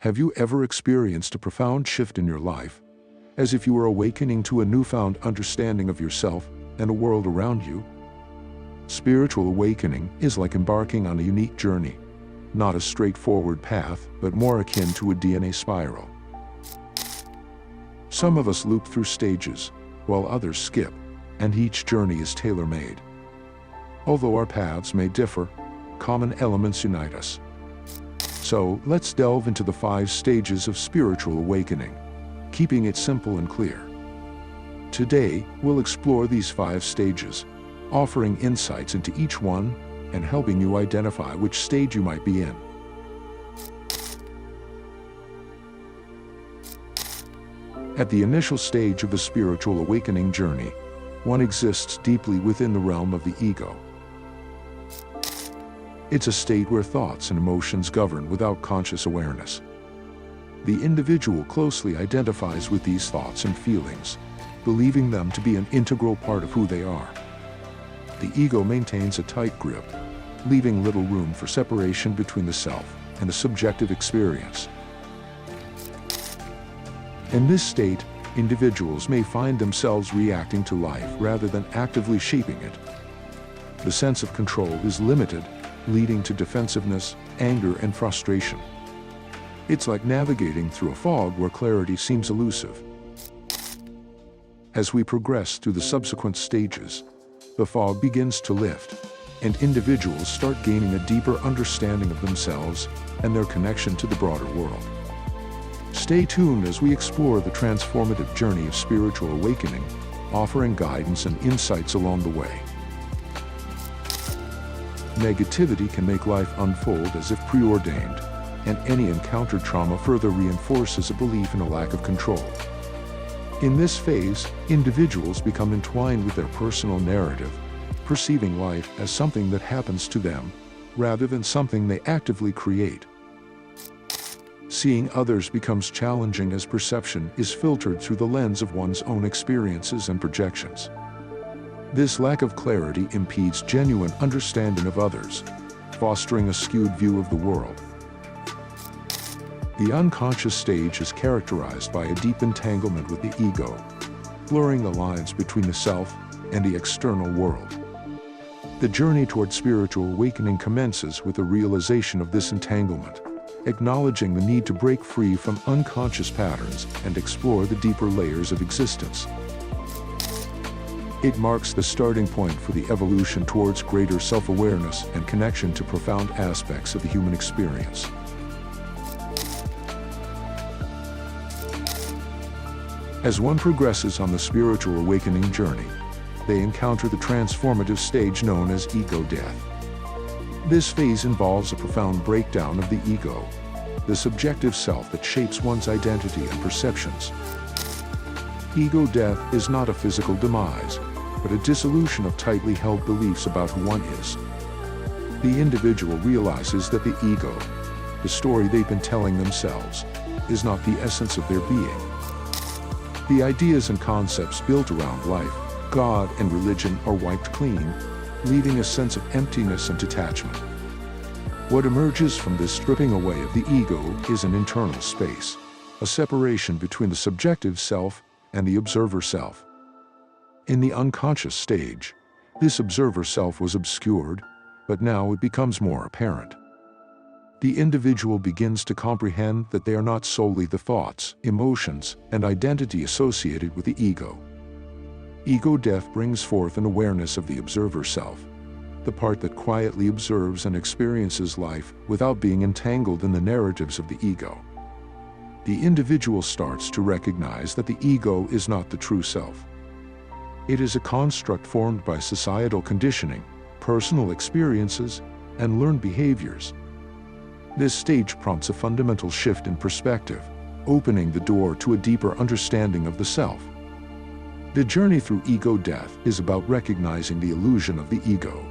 Have you ever experienced a profound shift in your life, as if you were awakening to a newfound understanding of yourself and the world around you? Spiritual awakening is like embarking on a unique journey, not a straightforward path, but more akin to a DNA spiral. Some of us loop through stages, while others skip, and each journey is tailor-made. Although our paths may differ, common elements unite us. So, let's delve into the 5 stages of spiritual awakening, keeping it simple and clear. Today, we'll explore these 5 stages, offering insights into each one and helping you identify which stage you might be in. At the initial stage of the spiritual awakening journey, one exists deeply within the realm of the ego. It's a state where thoughts and emotions govern without conscious awareness. The individual closely identifies with these thoughts and feelings, believing them to be an integral part of who they are. The ego maintains a tight grip, leaving little room for separation between the self and the subjective experience. In this state, individuals may find themselves reacting to life rather than actively shaping it. The sense of control is limited, leading to defensiveness, anger, and frustration. It's like navigating through a fog where clarity seems elusive. As we progress through the subsequent stages, the fog begins to lift, and individuals start gaining a deeper understanding of themselves and their connection to the broader world. Stay tuned as we explore the transformative journey of spiritual awakening, offering guidance and insights along the way. Negativity can make life unfold as if preordained, and any encountered trauma further reinforces a belief in a lack of control. In this phase, individuals become entwined with their personal narrative, perceiving life as something that happens to them, rather than something they actively create. Seeing others becomes challenging as perception is filtered through the lens of one's own experiences and projections. This lack of clarity impedes genuine understanding of others, fostering a skewed view of the world. The unconscious stage is characterized by a deep entanglement with the ego, blurring the lines between the self and the external world. The journey toward spiritual awakening commences with the realization of this entanglement, acknowledging the need to break free from unconscious patterns and explore the deeper layers of existence. It marks the starting point for the evolution towards greater self-awareness and connection to profound aspects of the human experience. As one progresses on the spiritual awakening journey, they encounter the transformative stage known as ego death. This phase involves a profound breakdown of the ego, the subjective self that shapes one's identity and perceptions. Ego death is not a physical demise, but a dissolution of tightly held beliefs about who one is. The individual realizes that the ego, the story they've been telling themselves, is not the essence of their being. The ideas and concepts built around life, God, and religion are wiped clean, leaving a sense of emptiness and detachment. What emerges from this stripping away of the ego is an internal space, a separation between the subjective self and the observer self. In the unconscious stage, this observer self was obscured, but now it becomes more apparent. The individual begins to comprehend that they are not solely the thoughts, emotions, and identity associated with the ego. Ego death brings forth an awareness of the observer self, the part that quietly observes and experiences life without being entangled in the narratives of the ego. The individual starts to recognize that the ego is not the true self. It is a construct formed by societal conditioning, personal experiences, and learned behaviors. This stage prompts a fundamental shift in perspective, opening the door to a deeper understanding of the self. The journey through ego death is about recognizing the illusion of the ego,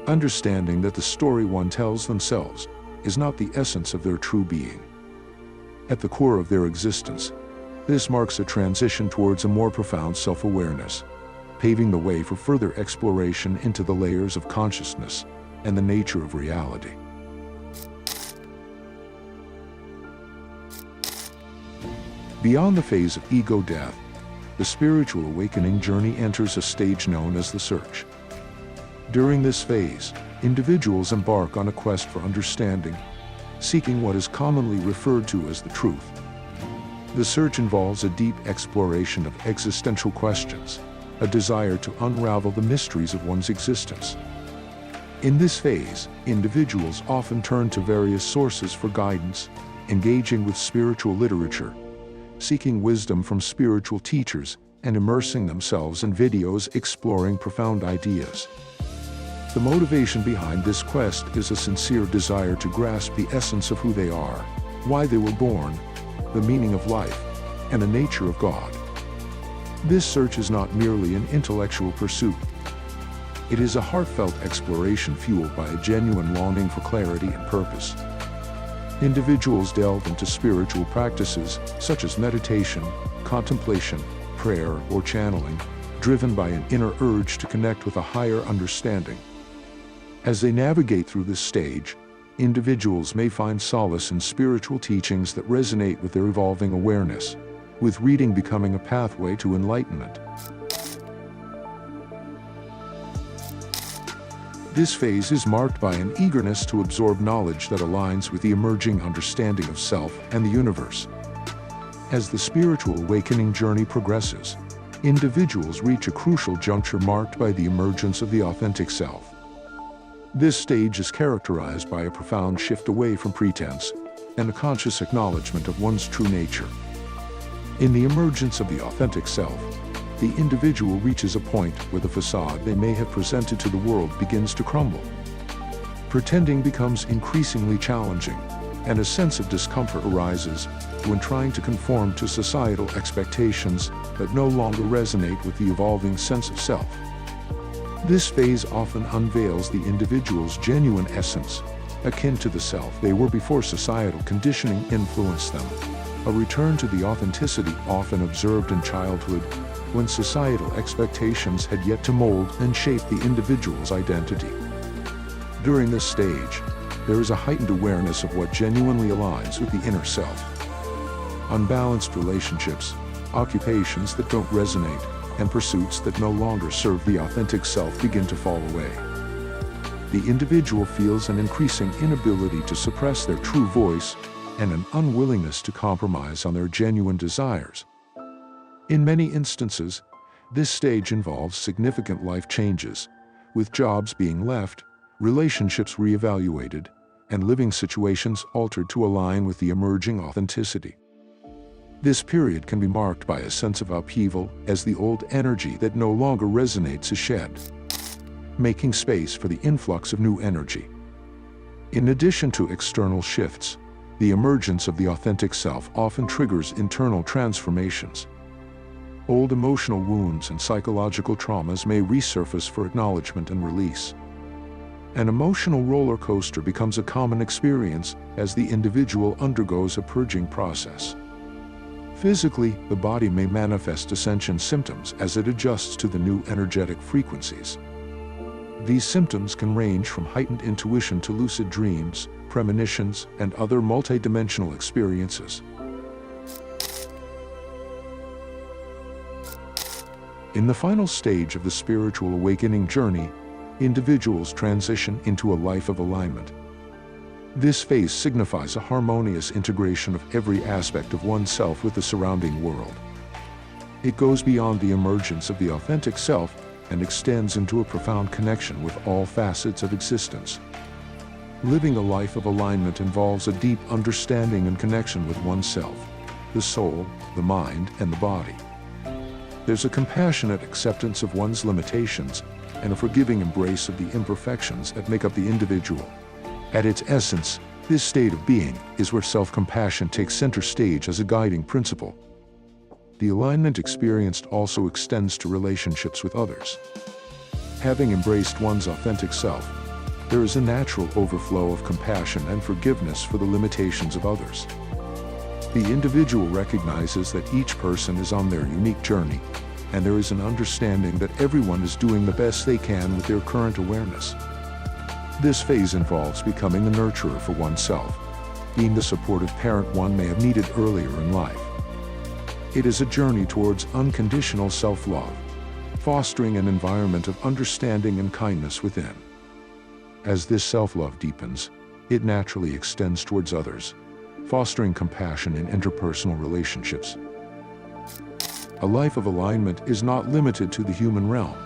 understanding that the story one tells themselves is not the essence of their true being. At the core of their existence, this marks a transition towards a more profound self-awareness, paving the way for further exploration into the layers of consciousness and the nature of reality. Beyond the phase of ego death, the spiritual awakening journey enters a stage known as the search. During this phase, individuals embark on a quest for understanding, seeking what is commonly referred to as the truth. The search involves a deep exploration of existential questions, a desire to unravel the mysteries of one's existence. In this phase, individuals often turn to various sources for guidance, engaging with spiritual literature, seeking wisdom from spiritual teachers, and immersing themselves in videos exploring profound ideas. The motivation behind this quest is a sincere desire to grasp the essence of who they are, why they were born, the meaning of life, and the nature of God. This search is not merely an intellectual pursuit. It is a heartfelt exploration fueled by a genuine longing for clarity and purpose. Individuals delve into spiritual practices such as meditation, contemplation, prayer, or channeling, driven by an inner urge to connect with a higher understanding. As they navigate through this stage, individuals may find solace in spiritual teachings that resonate with their evolving awareness, with reading becoming a pathway to enlightenment. This phase is marked by an eagerness to absorb knowledge that aligns with the emerging understanding of self and the universe. As the spiritual awakening journey progresses, individuals reach a crucial juncture marked by the emergence of the authentic self. This stage is characterized by a profound shift away from pretense and a conscious acknowledgement of one's true nature. In the emergence of the authentic self, the individual reaches a point where the facade they may have presented to the world begins to crumble. Pretending becomes increasingly challenging, and a sense of discomfort arises when trying to conform to societal expectations that no longer resonate with the evolving sense of self. This phase often unveils the individual's genuine essence, akin to the self they were before societal conditioning influenced them, a return to the authenticity often observed in childhood, when societal expectations had yet to mold and shape the individual's identity. During this stage, there is a heightened awareness of what genuinely aligns with the inner self. Unbalanced relationships, occupations that don't resonate, and pursuits that no longer serve the authentic self begin to fall away. The individual feels an increasing inability to suppress their true voice and an unwillingness to compromise on their genuine desires. In many instances, this stage involves significant life changes, with jobs being left, relationships reevaluated, and living situations altered to align with the emerging authenticity. This period can be marked by a sense of upheaval as the old energy that no longer resonates is shed, making space for the influx of new energy. In addition to external shifts, the emergence of the authentic self often triggers internal transformations. Old emotional wounds and psychological traumas may resurface for acknowledgement and release. An emotional roller coaster becomes a common experience as the individual undergoes a purging process. Physically, the body may manifest ascension symptoms as it adjusts to the new energetic frequencies. These symptoms can range from heightened intuition to lucid dreams, premonitions, and other multidimensional experiences. In the final stage of the spiritual awakening journey, individuals transition into a life of alignment. This phase signifies a harmonious integration of every aspect of oneself with the surrounding world. It goes beyond the emergence of the authentic self and extends into a profound connection with all facets of existence. Living a life of alignment involves a deep understanding and connection with oneself, the soul, the mind, and the body. There's a compassionate acceptance of one's limitations and a forgiving embrace of the imperfections that make up the individual. At its essence, this state of being is where self-compassion takes center stage as a guiding principle. The alignment experienced also extends to relationships with others. Having embraced one's authentic self, there is a natural overflow of compassion and forgiveness for the limitations of others. The individual recognizes that each person is on their unique journey, and there is an understanding that everyone is doing the best they can with their current awareness. This phase involves becoming a nurturer for oneself, being the supportive parent one may have needed earlier in life. It is a journey towards unconditional self-love, fostering an environment of understanding and kindness within. As this self-love deepens, it naturally extends towards others, fostering compassion in interpersonal relationships. A life of alignment is not limited to the human realm.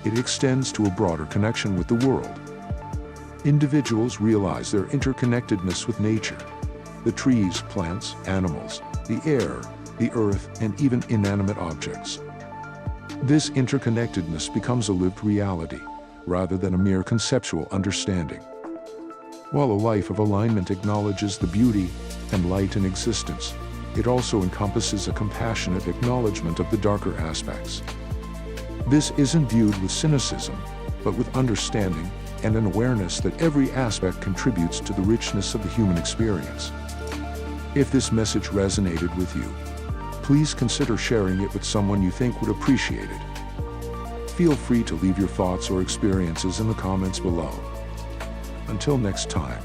It extends to a broader connection with the world. Individuals realize their interconnectedness with nature, the trees, plants, animals, the air, the earth, and even inanimate objects. This interconnectedness becomes a lived reality, rather than a mere conceptual understanding. While a life of alignment acknowledges the beauty and light in existence, it also encompasses a compassionate acknowledgement of the darker aspects. This isn't viewed with cynicism, but with understanding and an awareness that every aspect contributes to the richness of the human experience. If this message resonated with you, please consider sharing it with someone you think would appreciate it. Feel free to leave your thoughts or experiences in the comments below. Until next time.